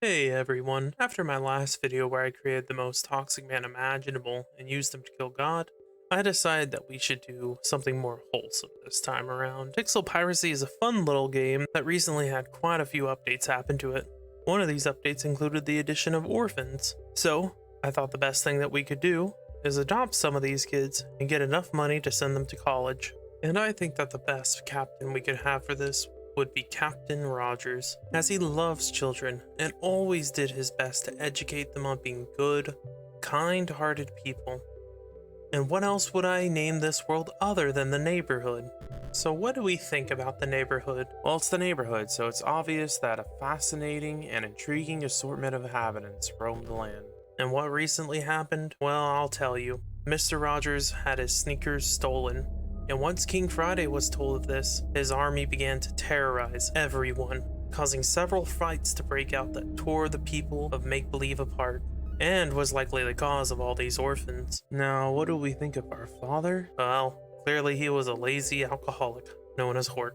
Hey everyone, after my last video where I created the most toxic man imaginable and used them to kill God, I decided that we should do something more wholesome this time around. Pixel Piracy is a fun little game that recently had quite a few updates happen to it. One of these updates included the addition of orphans. So, I thought the best thing that we could do is adopt some of these kids and get enough money to send them to college. And I think that the best captain we could have for this would be Captain Rogers, as he loves children and always did his best to educate them on being good, kind-hearted people. And what else would I name this world other than the neighborhood? So what do we think about the neighborhood? Well, it's the neighborhood, so it's obvious that a fascinating and intriguing assortment of inhabitants roam the land. And what recently happened? Well, I'll tell you. Mr. Rogers had his sneakers stolen. And once King Friday was told of this, his army began to terrorize everyone, causing several fights to break out that tore the people of Make-Believe apart, and was likely the cause of all these orphans. Now, what do we think of our father? Well, clearly he was a lazy alcoholic, known as Hork.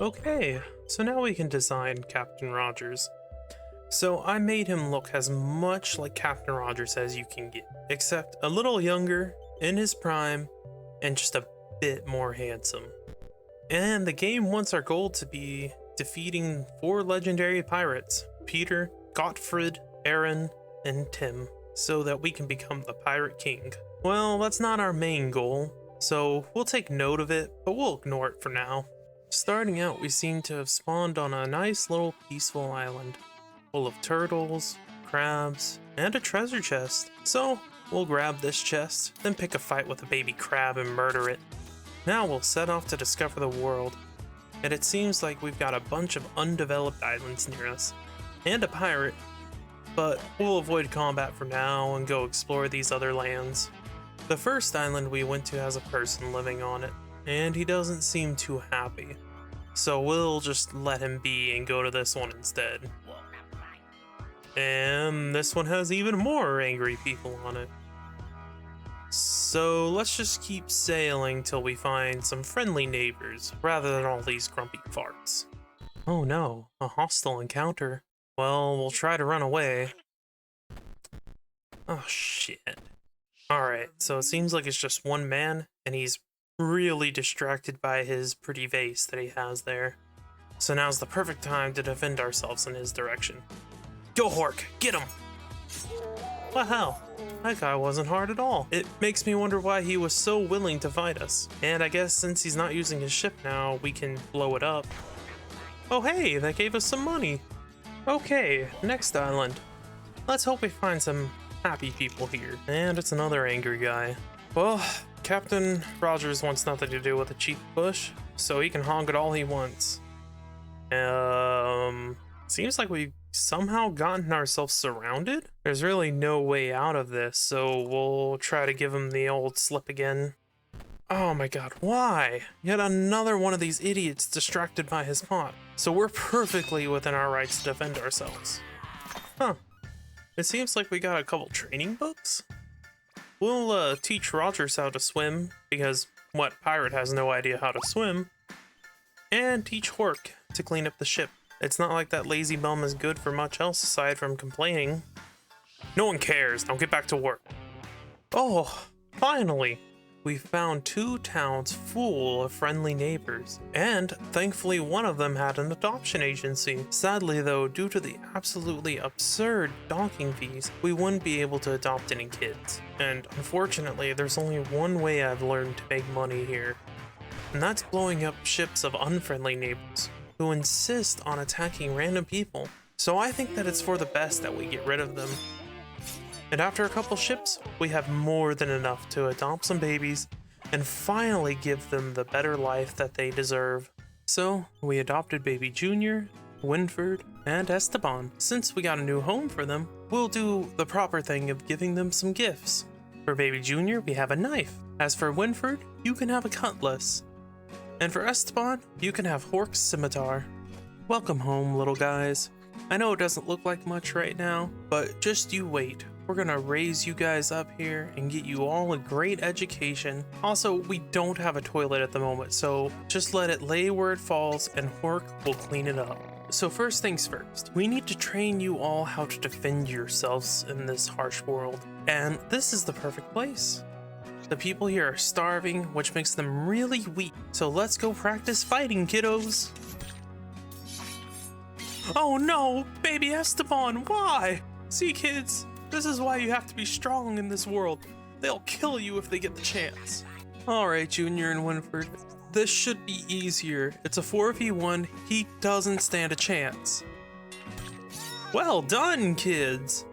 Okay, so now we can design Captain Rogers. So I made him look as much like Captain Rogers as you can get, except a little younger, in his prime, and just a bit more handsome. And the game wants our goal to be defeating 4 legendary pirates, Peter, Gottfried, Aaron, and Tim, so that we can become the Pirate King. Well, that's not our main goal, so we'll take note of it, but we'll ignore it for now. Starting out, we seem to have spawned on a nice little peaceful island, full of turtles, crabs, and a treasure chest. So we'll grab this chest, then pick a fight with a baby crab and murder it. Now we'll set off to discover the world, and it seems like we've got a bunch of undeveloped islands near us, and a pirate, but we'll avoid combat for now and go explore these other lands. The first island we went to has a person living on it, and he doesn't seem too happy, so we'll just let him be and go to this one instead. And this one has even more angry people on it. So let's just keep sailing till we find some friendly neighbors, rather than all these grumpy farts. Oh no, a hostile encounter. Well, we'll try to run away. Oh shit. Alright, so it seems like it's just one man, and he's really distracted by his pretty vase that he has there. So now's the perfect time to defend ourselves in his direction. Go Hork, get him! What the hell? That guy wasn't hard at all. It makes me wonder why he was so willing to fight us. And I guess since he's not using his ship now, we can blow it up. Oh hey, that gave us some money. Okay, next island. Let's hope we find some happy people here. And it's another angry guy. Well, Captain Rogers wants nothing to do with a cheap bush, so he can honk it all he wants. Seems like we've somehow gotten ourselves surrounded. There's really no way out of this, so we'll try to give him the old slip again. Oh my god, why? Yet another one of these idiots distracted by his pot. So we're perfectly within our rights to defend ourselves. Huh. It seems like we got a couple training books. We'll teach Rogers how to swim, because what pirate has no idea how to swim? And teach Hork to clean up the ship. It's not like that lazy bum is good for much else aside from complaining. No one cares, now get back to work. Oh, finally! We found 2 towns full of friendly neighbors, and thankfully one of them had an adoption agency. Sadly though, due to the absolutely absurd docking fees, we wouldn't be able to adopt any kids. And unfortunately, there's only one way I've learned to make money here, and that's blowing up ships of unfriendly neighbors who insist on attacking random people. So I think that it's for the best that we get rid of them. And after a couple ships, we have more than enough to adopt some babies and finally give them the better life that they deserve. So we adopted baby Junior, Winford, and Esteban. Since we got a new home for them, we'll do the proper thing of giving them some gifts. For baby Junior, we have a knife. As for Winford, you can have a cutlass. And for Esteban, you can have Hork's scimitar. Welcome home, little guys. I know it doesn't look like much right now, but just you wait. We're gonna raise you guys up here and get you all a great education. Also, we don't have a toilet at the moment, so just let it lay where it falls and Hork will clean it up. So first things first, we need to train you all how to defend yourselves in this harsh world. And this is the perfect place. The people here are starving, which makes them really weak. So let's go practice fighting, kiddos. Oh no, baby Esteban, why? See kids, this is why you have to be strong in this world. They'll kill you if they get the chance. Alright, Junior and Winford, this should be easier. It's a 4v1, he doesn't stand a chance. Well done, kids.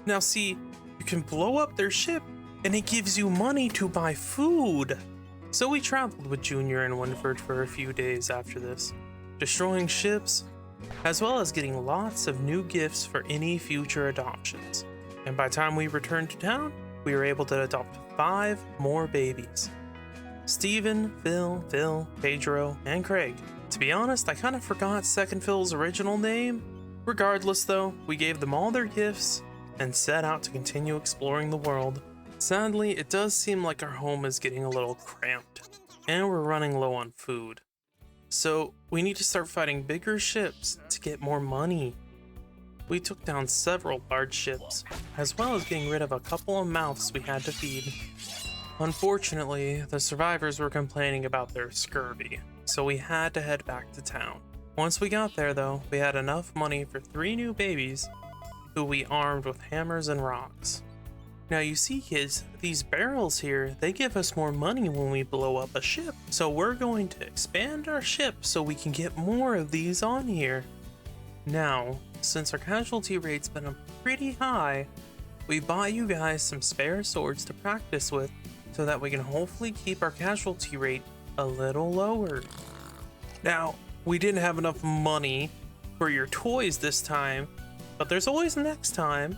Now see, you can blow up their ship and it gives you money to buy food. So we traveled with Junior and Winford for a few days after this, destroying ships, as well as getting lots of new gifts for any future adoptions. And by the time we returned to town, we were able to adopt 5 more babies. Steven, Phil, Pedro, and Craig. To be honest, I kind of forgot Second Phil's original name. Regardless though, we gave them all their gifts and set out to continue exploring the world. Sadly, it does seem like our home is getting a little cramped, and we're running low on food. So we need to start fighting bigger ships to get more money. We took down several large ships, as well as getting rid of a couple of mouths we had to feed. Unfortunately, the survivors were complaining about their scurvy, so we had to head back to town. Once we got there though, we had enough money for 3 new babies, who we armed with hammers and rocks. Now you see kids, these barrels here, they give us more money when we blow up a ship. So we're going to expand our ship so we can get more of these on here. Now, since our casualty rate's been pretty high, we bought you guys some spare swords to practice with so that we can hopefully keep our casualty rate a little lower. Now, we didn't have enough money for your toys this time, but there's always next time.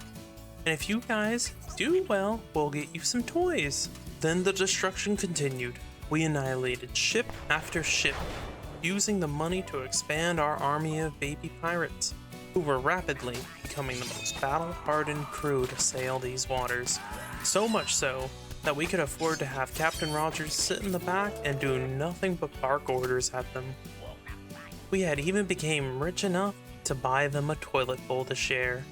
And if you guys do well, we'll get you some toys. Then the destruction continued. We annihilated ship after ship, using the money to expand our army of baby pirates, who were rapidly becoming the most battle-hardened crew to sail these waters. So much so that we could afford to have Captain Rogers sit in the back and do nothing but bark orders at them. We had even became rich enough to buy them a toilet bowl to share.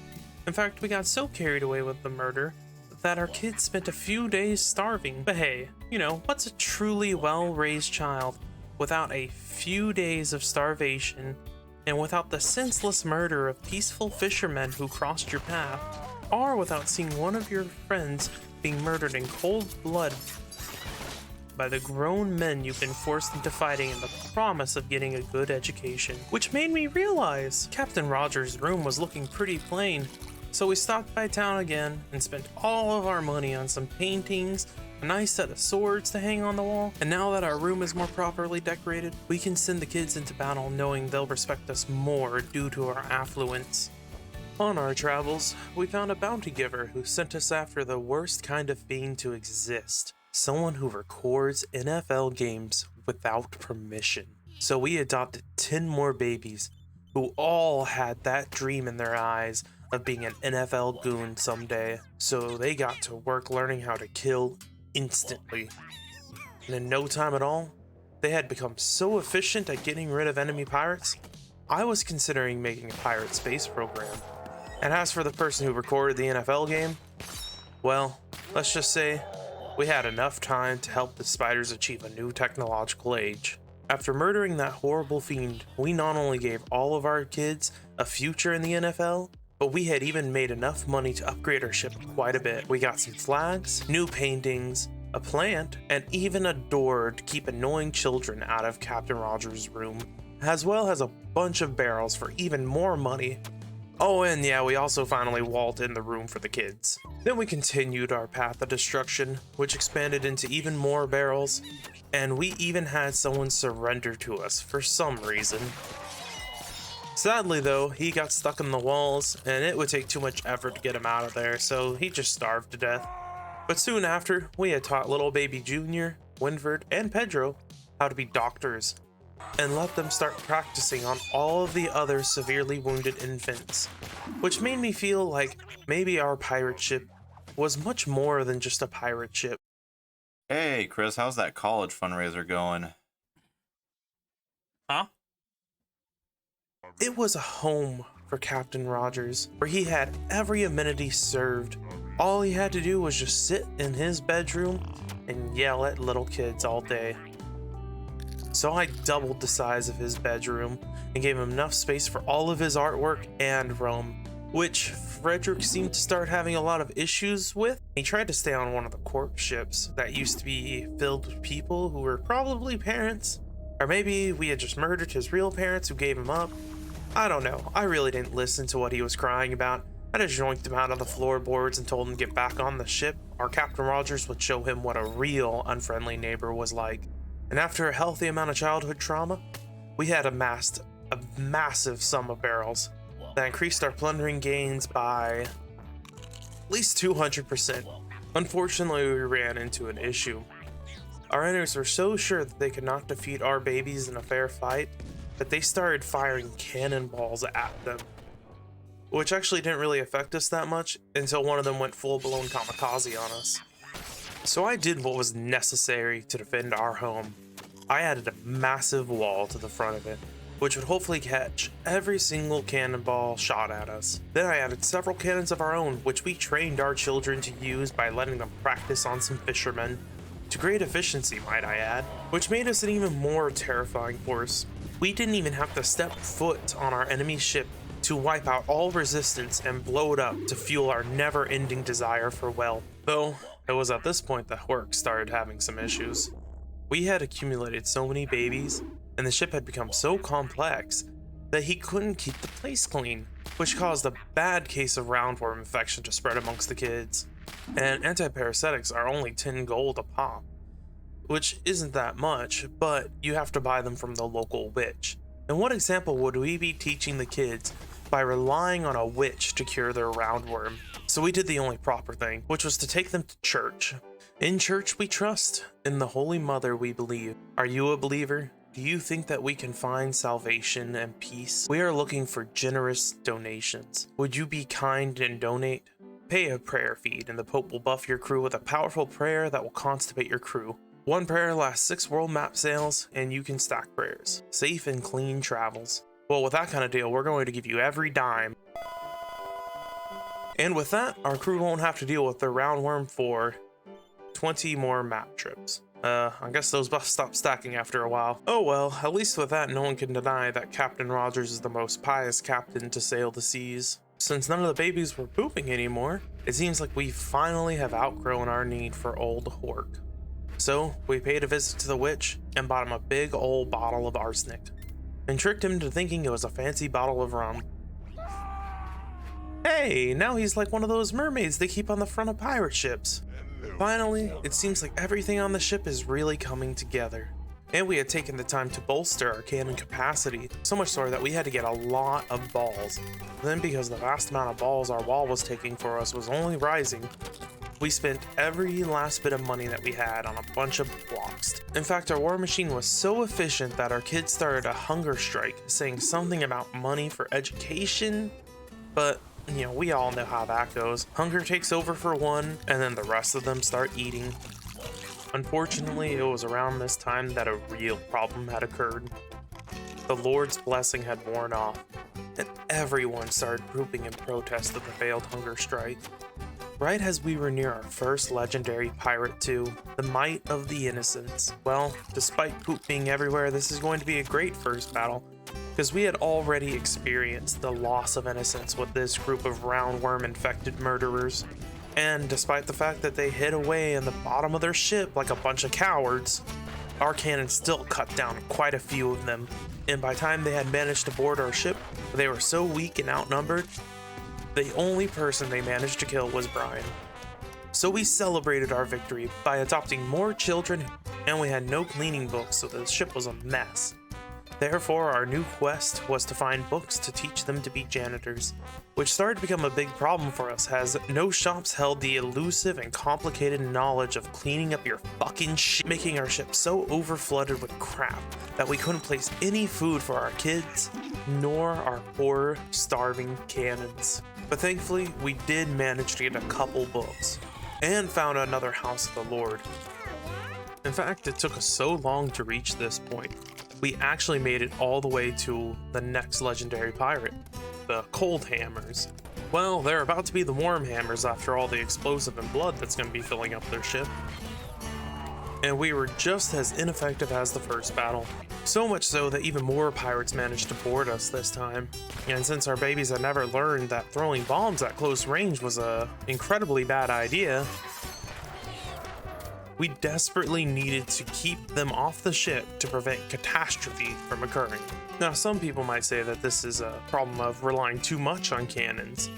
In fact, we got so carried away with the murder that our kids spent a few days starving. But hey, you know, what's a truly well-raised child without a few days of starvation and without the senseless murder of peaceful fishermen who crossed your path, or without seeing one of your friends being murdered in cold blood by the grown men you've been forced into fighting in the promise of getting a good education? Which made me realize Captain Rogers' room was looking pretty plain. So we stopped by town again and spent all of our money on some paintings, a nice set of swords to hang on the wall, and now that our room is more properly decorated, we can send the kids into battle knowing they'll respect us more due to our affluence. On our travels, we found a bounty giver who sent us after the worst kind of being to exist, someone who records NFL games without permission. So we adopted 10 more babies who all had that dream in their eyes of being an NFL goon someday, so they got to work learning how to kill instantly. And in no time at all, they had become so efficient at getting rid of enemy pirates, I was considering making a pirate space program. And as for the person who recorded the NFL game, well, let's just say we had enough time to help the spiders achieve a new technological age. After murdering that horrible fiend, we not only gave all of our kids a future in the NFL, but we had even made enough money to upgrade our ship quite a bit. We got some flags, new paintings, a plant, and even a door to keep annoying children out of Captain Rogers' room, as well as a bunch of barrels for even more money. Oh, and yeah, we also finally walled in the room for the kids. Then we continued our path of destruction, which expanded into even more barrels, and we even had someone surrender to us for some reason. Sadly though, he got stuck in the walls, and it would take too much effort to get him out of there, so he just starved to death. But soon after, we had taught little baby Junior, Winford, and Pedro how to be doctors, and let them start practicing on all of the other severely wounded infants, which made me feel like maybe our pirate ship was much more than just a pirate ship. Hey, Chris, how's that college fundraiser going? Huh? It was a home for Captain Rogers, where he had every amenity served. All he had to do was just sit in his bedroom and yell at little kids all day. So I doubled the size of his bedroom and gave him enough space for all of his artwork and Rome, which Frederick seemed to start having a lot of issues with. He tried to stay on one of the corpse ships that used to be filled with people who were probably parents, or maybe we had just murdered his real parents who gave him up. I don't know. I really didn't listen to what he was crying about. I just yoinked him out of the floorboards and told him to get back on the ship. Our Captain Rogers would show him what a real unfriendly neighbor was like. And after a healthy amount of childhood trauma, we had amassed a massive sum of barrels that increased our plundering gains by at least 200%. Unfortunately, we ran into an issue. Our enemies were so sure that they could not defeat our babies in a fair fight that they started firing cannonballs at them, which actually didn't really affect us that much until one of them went full-blown kamikaze on us. So I did what was necessary to defend our home. I added a massive wall to the front of it, which would hopefully catch every single cannonball shot at us. Then I added several cannons of our own, which we trained our children to use by letting them practice on some fishermen. To great efficiency, might I add, which made us an even more terrifying force. We didn't even have to step foot on our enemy ship to wipe out all resistance and blow it up to fuel our never-ending desire for wealth. Though, it was at this point that Hork started having some issues. We had accumulated so many babies, and the ship had become so complex that he couldn't keep the place clean, which caused a bad case of roundworm infection to spread amongst the kids. And antiparasitics are only 10 gold a pop, which isn't that much, but you have to buy them from the local witch. And what example would we be teaching the kids by relying on a witch to cure their roundworm? So we did the only proper thing, which was to take them to church. In church we trust, in the Holy Mother we believe. Are you a believer? Do you think that we can find salvation and peace? We are looking for generous donations. Would you be kind and donate? Pay a prayer feed and the Pope will buff your crew with a powerful prayer that will constipate your crew. One prayer lasts 6 world map sales, and you can stack prayers. Safe and clean travels. Well, with that kind of deal, we're going to give you every dime. And with that, our crew won't have to deal with the roundworm for 20 more map trips. I guess those buffs stop stacking after a while. Oh well, at least with that, no one can deny that Captain Rogers is the most pious captain to sail the seas. Since none of the babies were pooping anymore, it seems like we finally have outgrown our need for old Hork. So we paid a visit to the witch and bought him a big old bottle of arsenic, and tricked him into thinking it was a fancy bottle of rum. Hey, now he's like one of those mermaids they keep on the front of pirate ships. Finally, it seems like everything on the ship is really coming together. And we had taken the time to bolster our cannon capacity, so much so that we had to get a lot of balls. Then, because the vast amount of balls our wall was taking for us was only rising, we spent every last bit of money that we had on a bunch of blocks. In fact, our war machine was so efficient that our kids started a hunger strike, saying something about money for education, but you know, we all know how that goes. Hunger takes over for one, and then the rest of them start eating. Unfortunately, it was around this time that a real problem had occurred. The Lord's blessing had worn off, and everyone started grouping in protest of the failed hunger strike. Right as we were near our first legendary pirate 2, the Might of the Innocents. Well, despite poop being everywhere, this is going to be a great first battle, because we had already experienced the loss of innocence with this group of roundworm-infected murderers. And despite the fact that they hid away in the bottom of their ship like a bunch of cowards, our cannon still cut down quite a few of them. And by the time they had managed to board our ship, they were so weak and outnumbered, the only person they managed to kill was Brian. So we celebrated our victory by adopting more children, and we had no cleaning books, so the ship was a mess. Therefore, our new quest was to find books to teach them to be janitors, which started to become a big problem for us, as no shops held the elusive and complicated knowledge of cleaning up your fucking shit, making our ship so overflooded with crap that we couldn't place any food for our kids, nor our poor, starving cannons. But thankfully, we did manage to get a couple books, and found another house of the Lord. In fact, it took us so long to reach this point we actually made it all the way to the next legendary pirate, the Cold Hammers. Well, they're about to be the Warm Hammers after all the explosive and blood that's going to be filling up their ship. And we were just as ineffective as the first battle. So much so that even more pirates managed to board us this time. And since our babies had never learned that throwing bombs at close range was a incredibly bad idea, we desperately needed to keep them off the ship to prevent catastrophe from occurring. Now, some people might say that this is a problem of relying too much on cannons,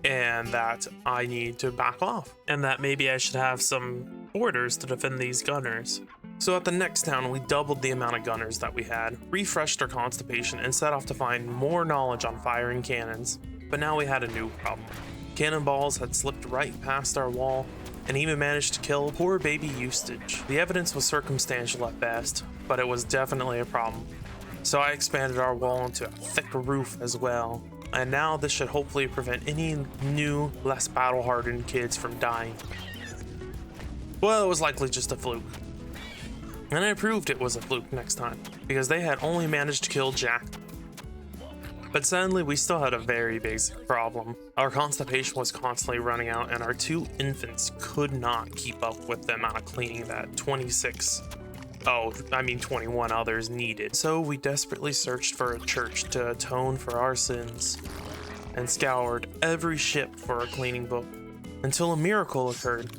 and that I need to back off, and that maybe I should have some boarders to defend these gunners. So at the next town, we doubled the amount of gunners that we had, refreshed our constipation, and set off to find more knowledge on firing cannons. But now we had a new problem. Cannonballs had slipped right past our wall, and even managed to kill poor baby Ustage. The evidence was circumstantial at best, but it was definitely a problem. So I expanded our wall into a thick roof as well, and now this should hopefully prevent any new, less battle-hardened kids from dying. Well, it was likely just a fluke. And I proved it was a fluke next time, because they had only managed to kill Jack. But sadly, we still had a very basic problem. Our constipation was constantly running out, and our 2 infants could not keep up with the amount of cleaning that 21 others needed. So we desperately searched for a church to atone for our sins, and scoured every ship for a cleaning book, until a miracle occurred.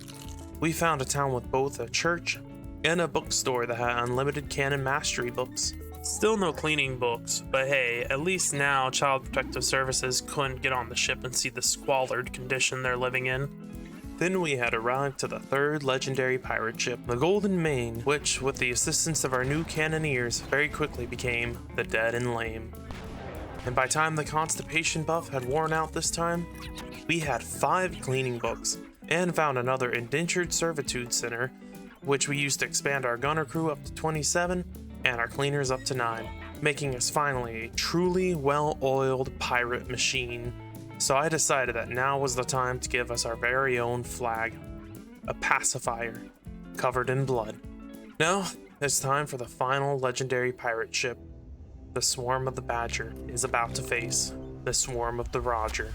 We found a town with both a church and a bookstore that had unlimited canon mastery books. Still no cleaning books, but hey, at least now Child Protective Services couldn't get on the ship and see the squalid condition they're living in. Then we had arrived to the 3rd legendary pirate ship, the Golden Mane, which, with the assistance of our new cannoneers, very quickly became the Dead and Lame. And by the time the constipation buff had worn out this time, we had 5 cleaning books, and found another indentured servitude center, which we used to expand our gunner crew up to 27, and our cleaners up to 9, making us finally a truly well-oiled pirate machine. So I decided that now was the time to give us our very own flag, a pacifier covered in blood. Now it's time for the final legendary pirate ship. The Swarm of the Badger is about to face the Swarm of the Roger.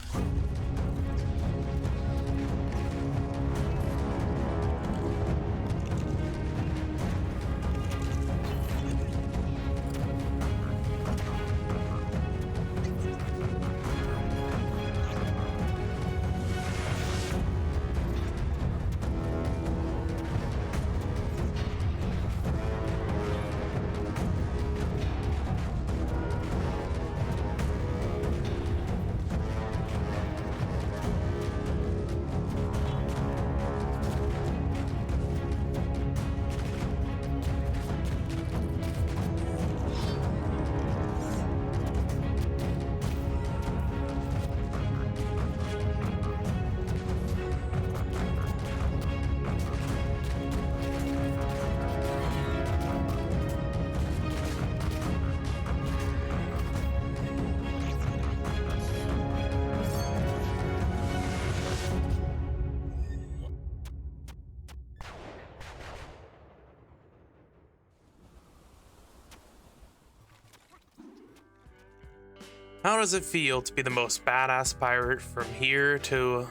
How does it feel to be the most badass pirate from here to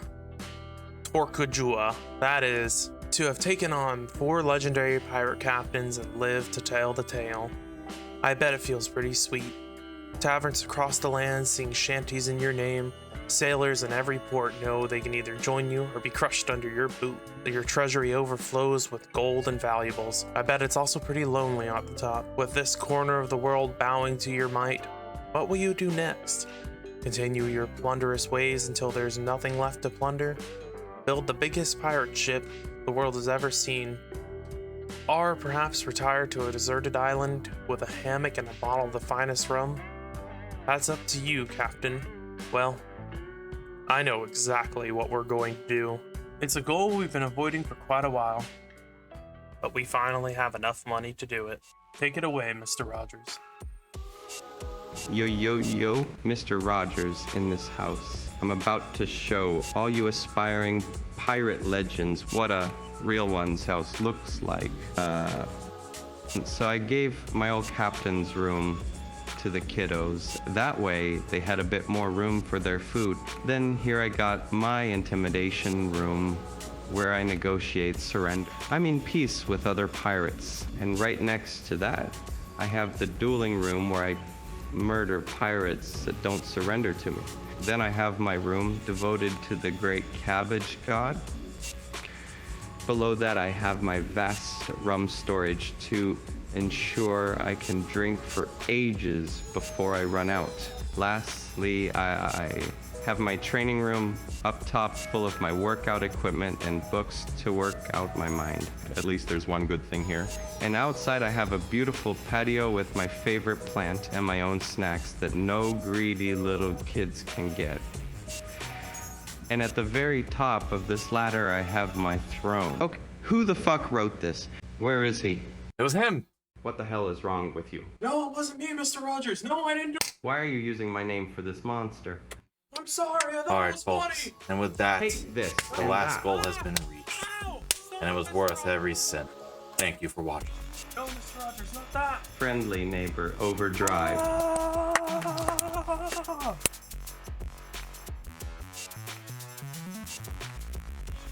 Torquejua? That is, to have taken on 4 legendary pirate captains and lived to tell the tale. I bet it feels pretty sweet. Taverns across the land sing shanties in your name. Sailors in every port know they can either join you or be crushed under your boot. Your treasury overflows with gold and valuables. I bet it's also pretty lonely at the top, with this corner of the world bowing to your might. What will you do next? Continue your plunderous ways until there's nothing left to plunder? Build the biggest pirate ship the world has ever seen? Or perhaps retire to a deserted island with a hammock and a bottle of the finest rum? That's up to you, Captain. Well, I know exactly what we're going to do. It's a goal we've been avoiding for quite a while, but we finally have enough money to do it. Take it away, Mr. Rogers. Yo, Mr. Rogers in this house. I'm about to show all you aspiring pirate legends what a real one's house looks like. So I gave my old captain's room to the kiddos. That way, they had a bit more room for their food. Then here I got my intimidation room where I negotiate surrender. I'm in peace with other pirates. And right next to that, I have the dueling room where I murder pirates that don't surrender to me. Then I have my room devoted to the great cabbage god. Below that, I have my vast rum storage to ensure I can drink for ages before I run out. Lastly, I have my training room up top full of my workout equipment and books to work out my mind. At least there's one good thing here. And outside I have a beautiful patio with my favorite plant and my own snacks that no greedy little kids can get. And at the very top of this ladder I have my throne. Okay, who the fuck wrote this? Where is he? It was him. What the hell is wrong with you? No, it wasn't me, Mr. Rogers. No, I didn't do it. Why are you using my name for this monster? I'm sorry, I thought All it right, was folks. funny. And with that, Take this. the and last that. goal has been reached. And it was worth every cent. Thank you for watching. No, Mr. Rogers, not that. Friendly neighbor overdrive. Ah!